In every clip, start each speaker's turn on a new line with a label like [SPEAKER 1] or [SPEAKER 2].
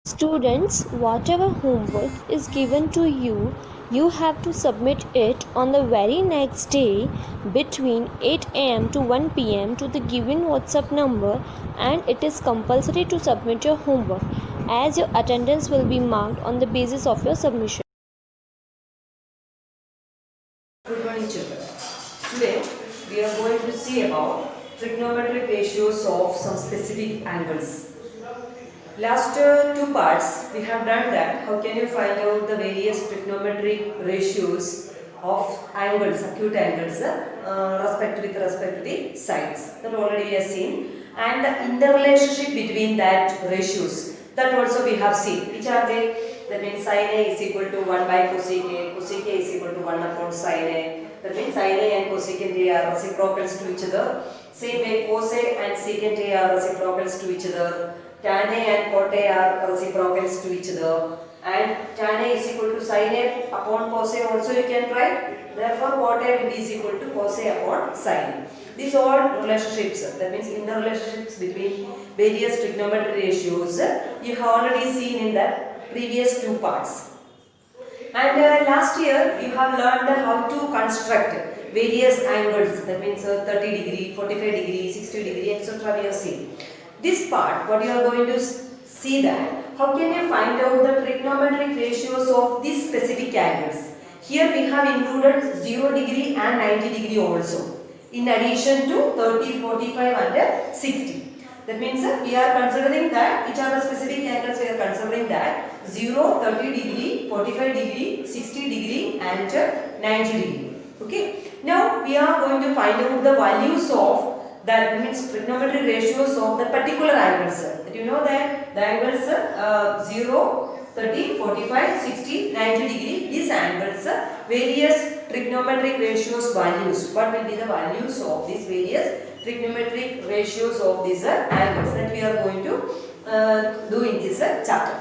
[SPEAKER 1] Students, whatever homework is given to you, you have to submit it on the very next day between 8 am to 1 pm to the given WhatsApp number, and it is compulsory to submit your homework as your attendance will be marked on the basis of your submission.
[SPEAKER 2] Good morning, children. Today we are going to see about trigonometric ratios of some specific angles. Last two parts we have done that. How can you find out the various trigonometric ratios of angles, acute angles, with respect to the sides? That already we have seen, and the interrelationship between that ratios. That also we have seen. Which are they? That means sin A is equal to 1 by cosec A, cosec A is equal to 1 upon sin A. That means sin A and cosecant A are reciprocals to each other. Same way cos A and secant A are reciprocals to each other. Tan A and cot A are reciprocals to each other. And tan A is equal to sin A upon cos A also you can write. Therefore cot A will be is equal to cos A upon sin A. These are relationships. That means interrelationships between various trigonometric ratios. You have already seen in the previous two parts. And last year you have learned how to construct various angles. That means 30 degree, 45 degree, 60 degree, etc. we have seen. This part, what you are going to see that, how can you find out the trigonometric ratios of these specific angles? Here we have included 0 degree and 90 degree also, in addition to 30, 45 and 60. That means we are considering that which are the specific angles we are considering that 0, 30 degree, 45 degree, 60 degree and 90 degree. Okay. Now we are going to find out the values of that means trigonometric ratios of the particular angles. That you know that the angles 0, 30, 45, 60, 90 degree, these angles, various trigonometric ratios values. What will be the values of these various trigonometric ratios of these angles that we are going to do in this chapter.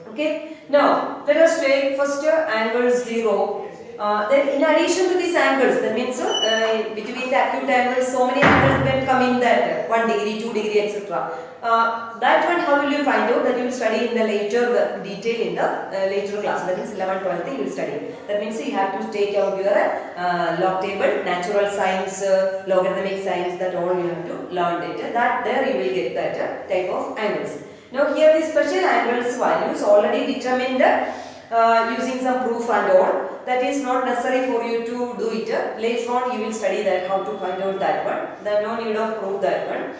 [SPEAKER 2] Okay. Now let us take first angle 0. Then in addition to these angles, that means between the acute angles, so many angles can come in that 1 degree, 2 degree, etc. That one, how will you find out? That you will study in the later detail in the later class. That means 11, 12 you will study. That means you have to take out your log table, natural science, logarithmic science. That all you have to learn it. That there you will get that type of angles. Now here the special angles values already determined using some proof and all. That is not necessary for you to do it. Later on you will study that how to find out that one. There is no need of proof that one.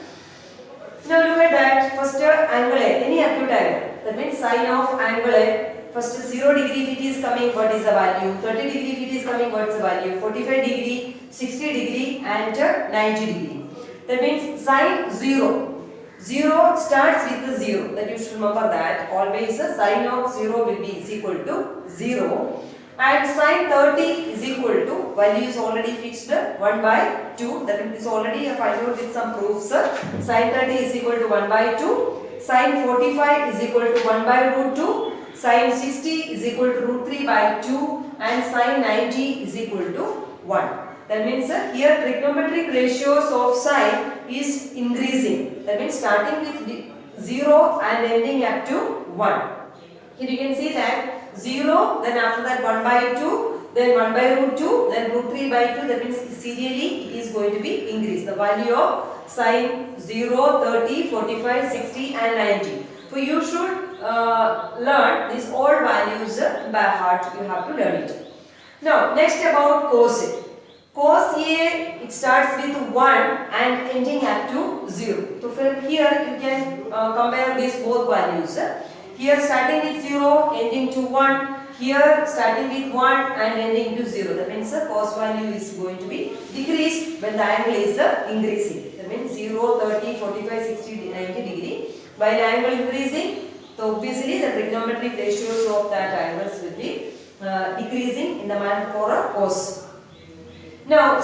[SPEAKER 2] Now look at that. First angle A, any acute angle. That means sine of angle A. First 0 degree if it is coming, what is the value? 30 degree if it is coming, what is the value? 45 degree, 60 degree and 90 degree. That means sine 0. 0 starts with the 0. That you should remember that. Always sine of 0 will be is equal to 0. And sine 30 is equal to, value is already fixed 1 by 2. That is already find out with some proofs. Sine 30 is equal to 1 by 2. Sine 45 is equal to 1 by root 2. Sine 60 is equal to root 3 by 2. And sine 90 is equal to 1. That means here trigonometric ratios of sine is increasing. That means starting with 0 and ending up to 1. Here you can see that 0, then after that 1 by 2, then 1 by root 2, then root 3 by 2. That means serially it is going to be increased. The value of sine 0, 30, 45, 60 and 90. So you should learn these all values by heart. You have to learn it. Now next about cos A. Cos A, it starts with 1 and ending up to 0. So from here you can compare these both values. Here starting with 0, ending to 1. Here starting with 1 and ending to 0. That means the cos value is going to be decreased when the angle is increasing. That means 0, 30, 45, 60, 90 degree. While angle increasing, so obviously the trigonometric ratios of that angles will be decreasing in the manner for a cos. Now,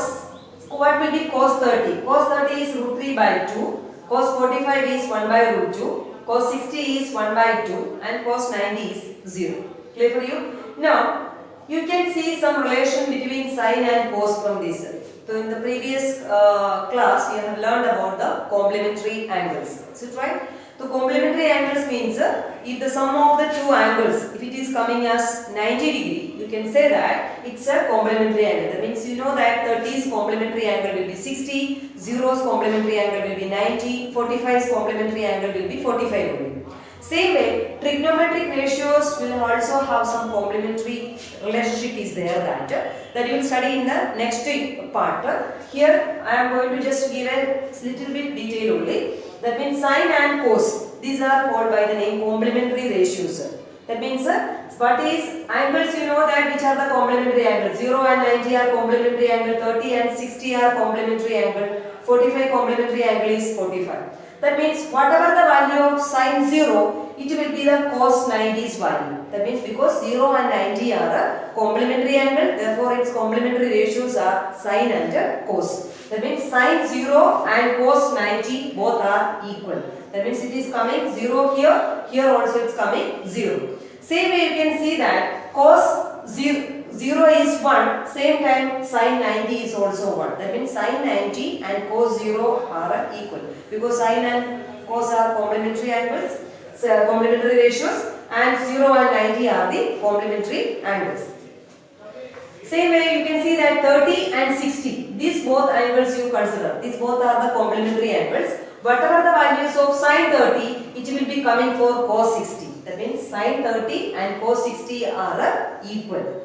[SPEAKER 2] what will be cos 30? Cos 30 is root 3 by 2. Cos 45 is 1 by root 2. Cos 60 is 1 by 2 and cos 90 is 0. Clear for you? Now, you can see some relation between sine and cos from this. So, in the previous class, you have learned about the complementary angles. Is it right? So complementary angles means if the sum of the two angles, if it is coming as 90 degree, you can say that it's a complementary angle. That means you know that 30's complementary angle will be 60, 0's complementary angle will be 90, 45's complementary angle will be 45 only. Same way, trigonometric ratios will also have some complementary relationship is there that you will study in the next part. Here I am going to just give a little bit detail only. That means sine and cos. These are called by the name complementary ratios. That means what is angles, you know that which are the complementary angles. 0 and 90 are complementary angle, 30 and 60 are complementary angle, 45 complementary angle is 45. That means whatever the value of sine 0, it will be the cos 90's value. That means because 0 and 90 are a complementary angle, therefore its complementary ratios are sine and cos. That means sine 0 and cos 90 both are equal. That means it is coming 0 here, here also it is coming 0. Same way you can see that cos 0 is 1, same time sine 90 is also 1. That means sine 90 and cos 0 are equal. Because sine and cos are complementary angles, complementary ratios, and 0 and 90 are the complementary angles. Same way you can see that 30 and 60, these both angles you consider, these both are the complementary angles. Whatever the values of sine 30, it will be coming for cos 60. That means sine 30 and cos 60 are equal.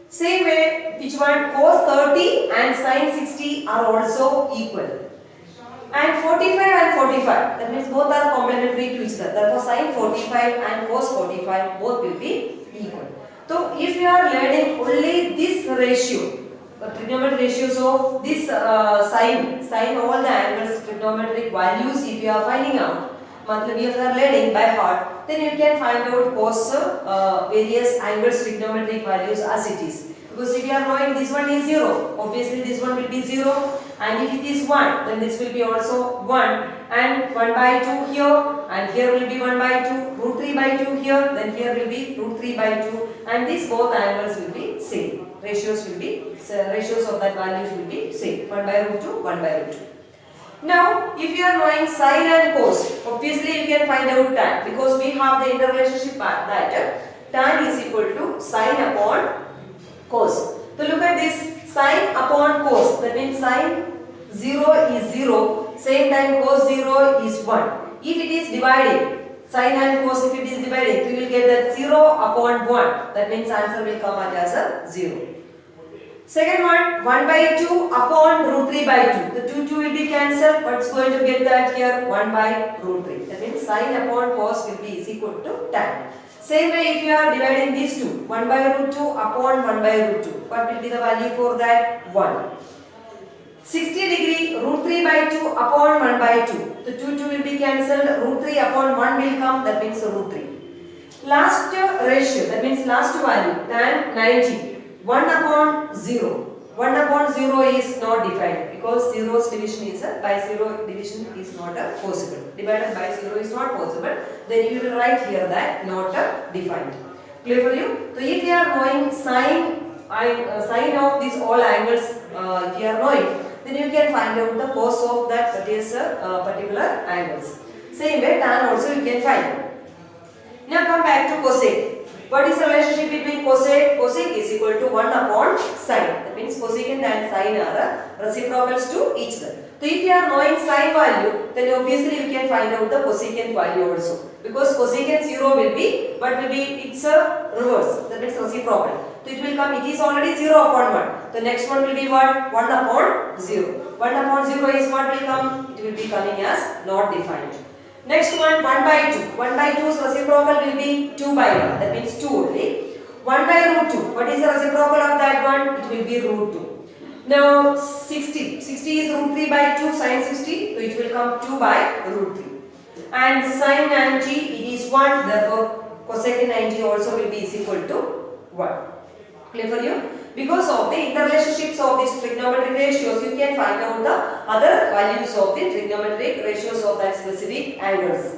[SPEAKER 2] Same way, which one? Cos 30 and sine 60 are also equal. And 45 and 45, that means both are complementary to each other. Therefore, sine 45 and cos 45 both will be equal. So, if you are learning only this ratio, the trigonometric ratios of this sine all the angles, trigonometric values, if you are finding out, if you are learning by heart, then you can find out cos various angles, trigonometric values as it is. Because if you are knowing this one is 0, obviously this one will be 0, and if it is 1, then this will be also 1, and 1 by 2 here, and here will be 1 by 2, root 3 by 2 here, then here will be root 3 by 2, and these both angles will be same. Ratios will be, ratios of that values will be same, 1 by root 2, 1 by root 2. Now, if you are knowing sine and cos, obviously you can find out tan, because we have the interrelationship that tan is equal to sine upon cos. So look at this, sine upon cos, that means sine 0 is 0, same time cos 0 is 1. If it is dividing, sine and cos if it is dividing, you will get that 0 upon 1, that means answer will come out as a 0. Second one, 1 by 2 upon root 3 by 2. The 2 will be cancelled, but it's going to get that here 1 by root 3. That means sine upon cos will be is equal to tan. Same way if you are dividing these two, 1 by root 2 upon 1 by root 2. What will be the value for that? 1. 60 degree root 3 by 2 upon 1 by 2. The 2 will be cancelled, root 3 upon 1 will come, that means root 3. Last ratio, that means last value, tan 90. 1 upon 0. 1 upon 0 is not defined because 0's division is by 0 division is not possible. Divided by 0 is not possible. Then you will write here that not defined. Clear for you? So if you are knowing sine of these all angles, if you are knowing, then you can find out the cos of that particular angles. Same way tan also you can find. Now come back to cosec. What is the relationship between cosec? Cosec is equal to 1 upon sine. That means cosecant and sine are reciprocals to each other. So if you are knowing sine value, then obviously you can find out the cosecant value also. Because cosecant 0 will be, what will be? It's a reverse. That means reciprocal. So it will come, it is already 0 upon 1. The next one will be what? 1 upon 0. 1 upon 0 is what will come? It will be coming as not defined. Next one, 1 by 2. 1 by 2's reciprocal will be 2 by 1. That means 2 only. 1 by root 2. What is the reciprocal of that one? It will be root 2. Now 60. 60 is root 3 by 2 sine 60. So it will come 2 by root 3. And sine 90 it is 1. Therefore cosecant 90 also will be is equal to 1. Clear for you? Because of the interrelationships of these trigonometric ratios, you can find out the other values of the trigonometric ratios of that specific angles.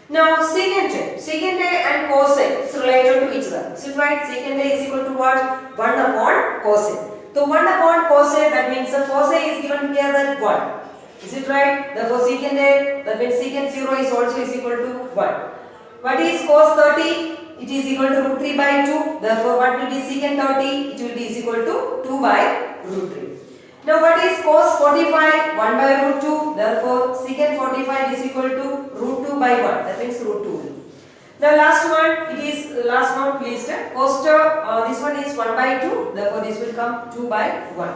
[SPEAKER 2] Now secant A and cosec is related to each other. So right, secant A is equal to what? 1 upon cosec. So 1 upon cosec, that means the cosec is given here that 1. Is it right? Therefore secant A, that means secant 0 is also is equal to 1. What is cos 30? It is equal to root 3 by 2. Therefore what will be secant 30? It will be is equal to 2 by root 3. Now what is cos 45? 1 by root 2. Therefore secant 45 is equal to root 2 by 1. That means root 2. Now last one, it is last not least, cos this one is 1 by 2. Therefore this will come 2 by 1.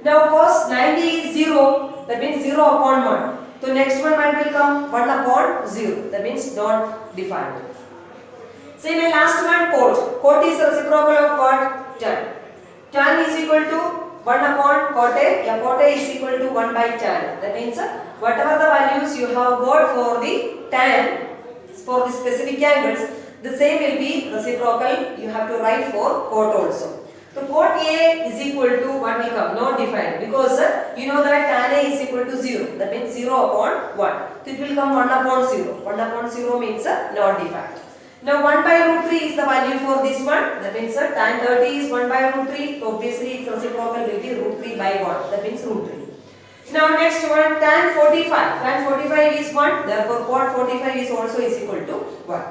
[SPEAKER 2] Now cos 90 is 0. That means 0 upon 1. So next one will come 1 upon 0. That means not defined. Same as last one, cot. Cot is reciprocal of what? Tan. Tan is equal to 1 upon cot A. Yeah, cot A is equal to 1 by tan. That means whatever the values you have got for the tan, for the specific angles, the same will be reciprocal. You have to write for cot also. So cot A is equal to what will come? Not defined, because you know that tan A is equal to 0. That means 0 upon 1. So it will come 1 upon 0. 1 upon 0 means not defined. Now 1 by root 3 is the value for this one. That means tan 30 is 1 by root 3. So obviously its reciprocal will be root 3 by 1. That means root 3. Now next one, tan 45. Tan 45 is 1. Therefore cot 45 is also is equal to 1.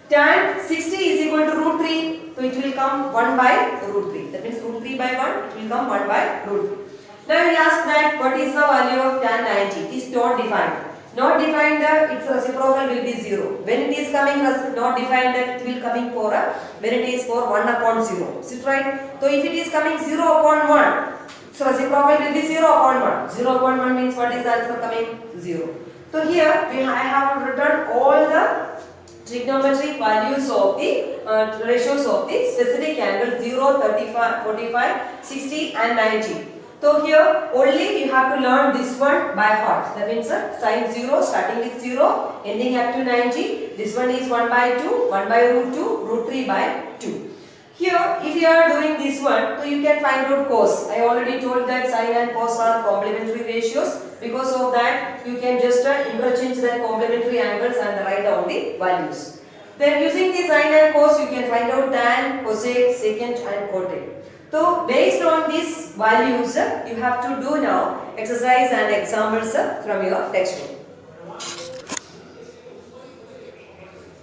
[SPEAKER 2] Tan 60 is equal to root 3. So it will come 1 by root 3. That means root 3 by 1. It will come 1 by root 3. Now we ask that what is the value of tan 90? It is not defined. Not defined, its reciprocal will be 0. When it is coming not defined, it will coming for when it is for 1 upon 0. Is it right? So if it is coming 0 upon 1, so reciprocal will be 0 upon 1. 0 upon 1 means what is the answer coming? 0. So here I have written all the trigonometric values of the ratios of the specific angle 0, 35, 45, 60 and 90. So here only you have to learn this one by heart. That means sin 0 starting with 0 ending up to 90. This one is 1 by 2, 1 by root 2, root 3 by 2. Here if you are doing this one, so you can find out cos. I already told that sin and cos are complementary ratios. Because of that you can just interchange the complementary angles and write down the values. Then using the sin and cos you can find out tan, cosec, secant and cotec. So based on these values you have to do now exercise and examples from your textbook.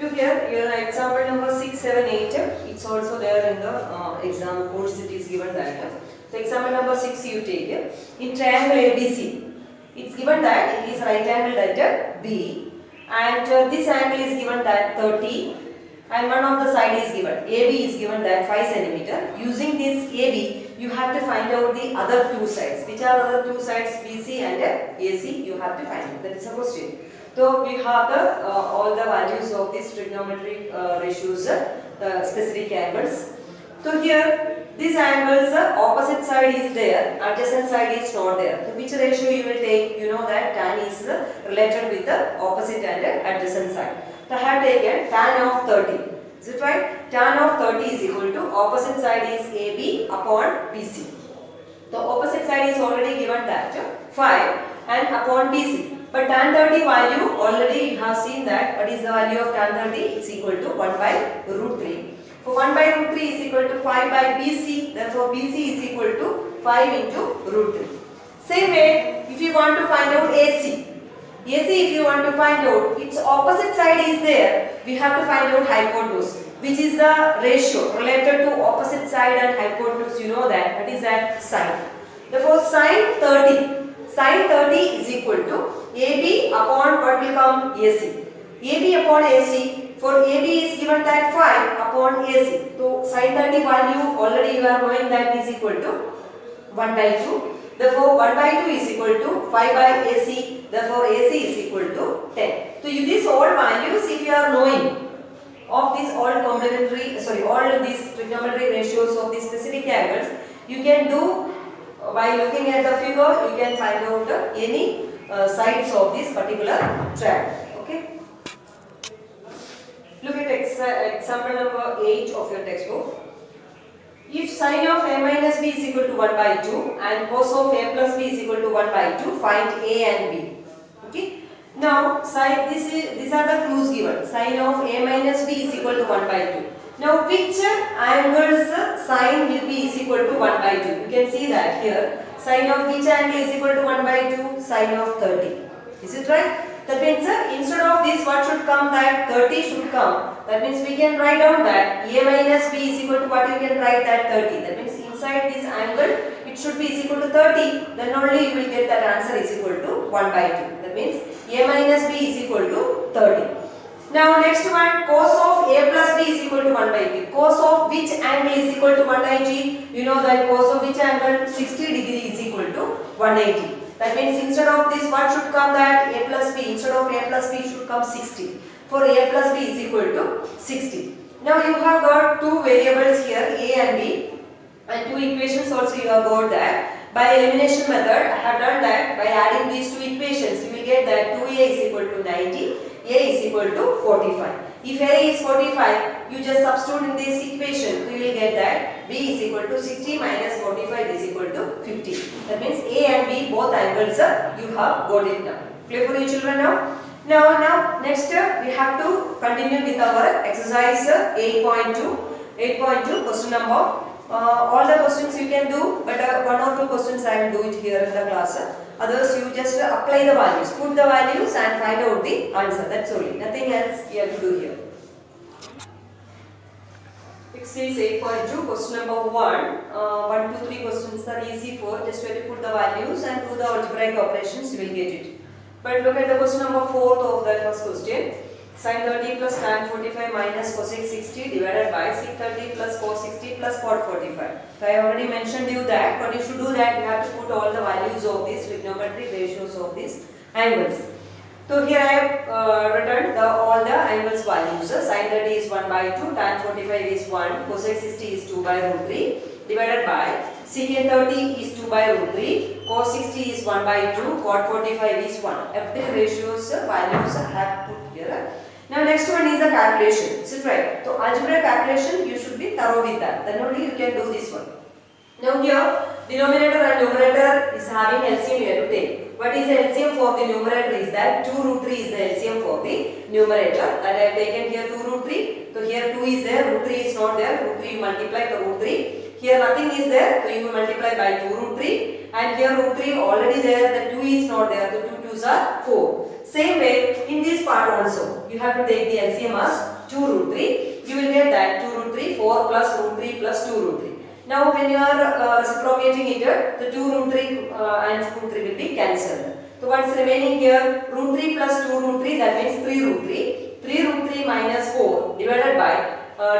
[SPEAKER 2] Look here, your example number 6, 7, 8, it's also there in the exam course, it is given that. So example number 6 you take, in triangle ABC, it's given that it is right angle at B and this angle is given that 30 and one of the side is given, AB is given that 5 cm. Using this AB, you have to find out the other two sides. Which are other two sides? BC and AC, you have to find out. That is a question. So we have the all the values of these trigonometric ratios, the specific angles. So here these angles opposite side is there, adjacent side is not there. So which ratio you will take? You know that tan is related with the opposite and adjacent side. So I have taken tan of 30. Is it right? Tan of 30 is equal to opposite side is AB upon BC. The opposite side is already given that 5 and upon BC. But tan 30 value already you have seen that what is the value of tan 30? It's equal to 1 by root 3. So 1 by root 3 is equal to 5 by BC. Therefore BC is equal to 5 into root 3. Same way if you want to find out AC. AC if you want to find out its opposite side is there. We have to find out hypotenuse. Which is the ratio related to opposite side and hypotenuse, you know that. That is that sine. Therefore sin 30. Sin 30 is equal to AB upon what will come? AC. AB upon AC, for AB is given that 5 upon AC. So sin 30 value already you are knowing that is equal to 1 by 2. Therefore 1 by 2 is equal to 5 by AC. Therefore AC is equal to 10. So these all values if you are knowing of these all complementary, all these trigonometric ratios of these specific angles, you can do by looking at the figure, you can find out any sides of this particular triangle. Okay. Look at example number 8 of your textbook. If sine of a minus b is equal to 1 by 2 and cos of a plus b is equal to 1 by 2, find a and b. Okay. Now, these are the clues given. Sine of a minus b is equal to 1 by 2. Now, which angles sine will be is equal to 1 by 2? You can see that here. Sine of which angle is equal to 1 by 2? Sine of 30. Is it right? That means instead of this what should come, that 30 should come. That means we can write down that A minus B is equal to what, you can write that 30. That means inside this angle it should be is equal to 30. Then only you will get that answer is equal to 1 by 2. That means A minus B is equal to 30. Now next one, cos of A plus B is equal to 1 by B. Cos of which angle is equal to 180? You know that cos of which angle? 60 degree is equal to 180. That means instead of this what should come, that A plus B, instead of A plus B should come 60. For A plus B is equal to 60. Now you have got two variables here, A and B, and two equations also you have got that. By elimination method I have done that. By adding these two equations you will get that 2A is equal to 90, A is equal to 45. If A is 45, you just substitute in this equation, you will get that B is equal to 60 minus 45 is equal to 50. That means A and B both angles you have got it now. Clear for you children now? Now next we have to continue with our exercise 8.2. 8.2 question number. All the questions you can do, but one or two questions I will do it here in the class. Others you just apply the values, put the values and find out the answer. That's only. Nothing else you have to do here. Exercise 8.2, question number 1. 1, 2, 3 questions are easy for. Just you have to put the values and do the algebraic operations. You will get it. But look at the question number 4 of that first question. Sin 30 plus tan 45 minus cosec 60 divided by sec 30 plus cos 60 plus cot 45. So I already mentioned you that, but you should do that. You have to put all the values of these trigonometric ratios of these angles. So here I have written all the angles values. Sin 30 is 1 by 2, tan 45 is 1, cosec 60 is 2 by root 3 divided by secant 30 is 2 by root 3, cos 60 is 1 by 2, cot 45 is 1. Every ratios values I have put here. Now next one is the calculation. Is it right? So algebraic calculation you should be thorough with that. Then only you can do this one. Now here denominator and numerator is having LCM here to take. What is the LCM for the numerator is that 2 root 3 is the LCM for the numerator. That I have taken here 2 root 3. So here 2 is there, root 3 is not there. Root 3 you multiply the root 3. Here nothing is there, so you multiply by 2 root 3. And here root 3 already there, the 2 is not there. The 2 2's are 4. Same way in this part also, you have to take the LCM as 2 root 3. You will get that 2 root 3, 4 plus root 3 plus 2 root 3. Now when you are reciprocating it, the 2 root 3 and root 3 will be cancelled. So what is remaining here? Root 3 plus 2 root 3, that means 3 root 3. 3 root 3 minus 4 divided by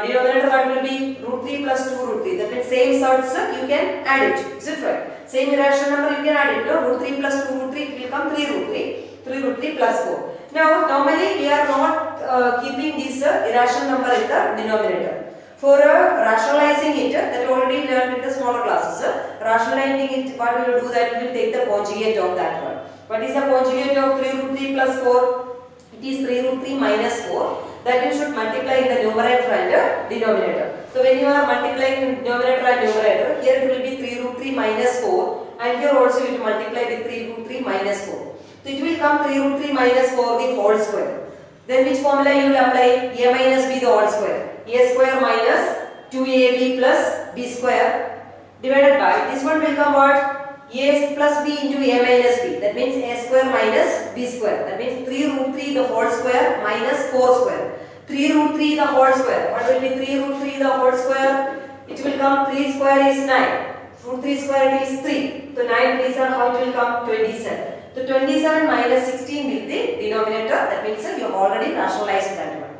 [SPEAKER 2] denominator what will be? Root 3 plus 2 root 3. That means same sorts you can add it. Is it right? Same irrational number you can add it. No? Root 3 plus 2 root 3 it will come 3 root 3. 3 root 3 plus 4. Now normally we are not keeping this irrational number in the denominator. For rationalizing it, that already learned in the smaller classes. Rationalizing it, what we will do that we will take the conjugate of that one. What is the conjugate of 3 root 3 plus 4? It is 3 root 3 minus 4. That you should multiply in the numerator and denominator. So when you are multiplying denominator and numerator, here it will be 3 root 3 minus 4, and here also you will multiply with 3 root 3 minus 4. So it will come 3 root 3 minus 4 the whole square. Then which formula you will apply? A minus b the whole square. A square minus 2ab plus b square divided by, this one will come what? A plus b into a minus b. That means a square minus b square. That means 3 root 3 the whole square minus 4 square. 3 root 3 the whole square. What will be 3 root 3 the whole square? It will come 3 square is 9. Root 3 square is 3. So 9 3s are how it will come? 27. So 27 minus 16 will be denominator. That means you have already rationalized that one.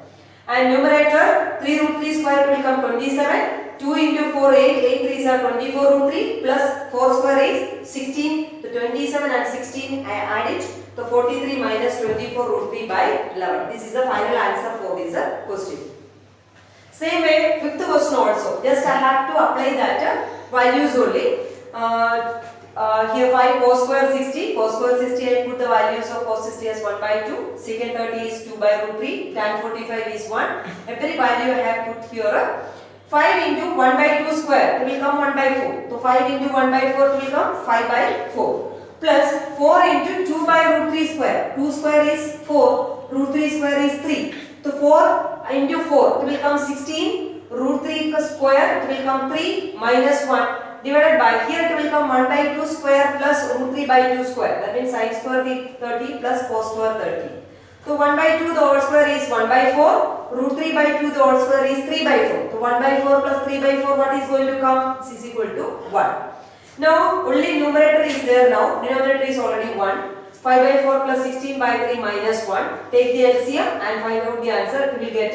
[SPEAKER 2] And numerator 3 root 3 square will come 27. 2 into 4 8. 8 3s are 24 root 3 plus 4 square is 16. So 27 and 16 I add it. So 43 minus 24 root 3 by 11. This is the final answer for this question. Same way, fifth question also. Just I have to apply that values only. Here 5 cos square 60. Cos square 60 I put the values of cos 60 as 1 by 2. Secant 30 is 2 by root 3. Tan 45 is 1. Every value I have put here. 5 into 1 by 2 square, it will come 1 by 4. So 5 into 1 by 4 will come 5 by 4. Plus 4 into 2 by root 3 square. 2 square is 4, root 3 square is 3. So 4 into 4, it will come 16. Root 3 square, it will come 3 minus 1 divided by, here it will come 1 by 2 square plus root 3 by 2 square. That means sin square is 30 plus cos square 30. So 1 by 2 the whole square is 1 by 4. Root 3 by 2 the whole square is 3 by 4. So 1 by 4 plus 3 by 4, what is going to come? This is equal to 1. Now only numerator is there now. Denominator is already 1. 5 by 4 plus 16 by 3 minus 1. Take the LCM and find out the answer. You will get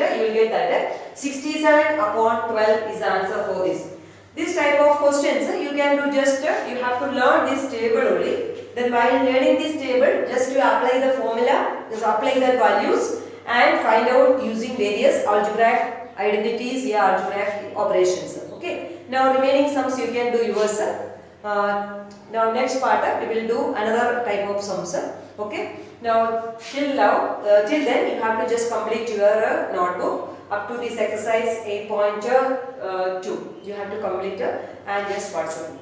[SPEAKER 2] that 67 upon 12 is the answer for this. This type of questions you can do just, you have to learn this table only. Then while learning this table, just to apply the formula, just apply the values and find out using various algebraic identities, algebraic operations. Okay. Now remaining sums you can do yourself. Now next part we will do another type of sums. Okay. Now till then you have to just complete your notebook up to this exercise 8.2. You have to complete and just WhatsApp.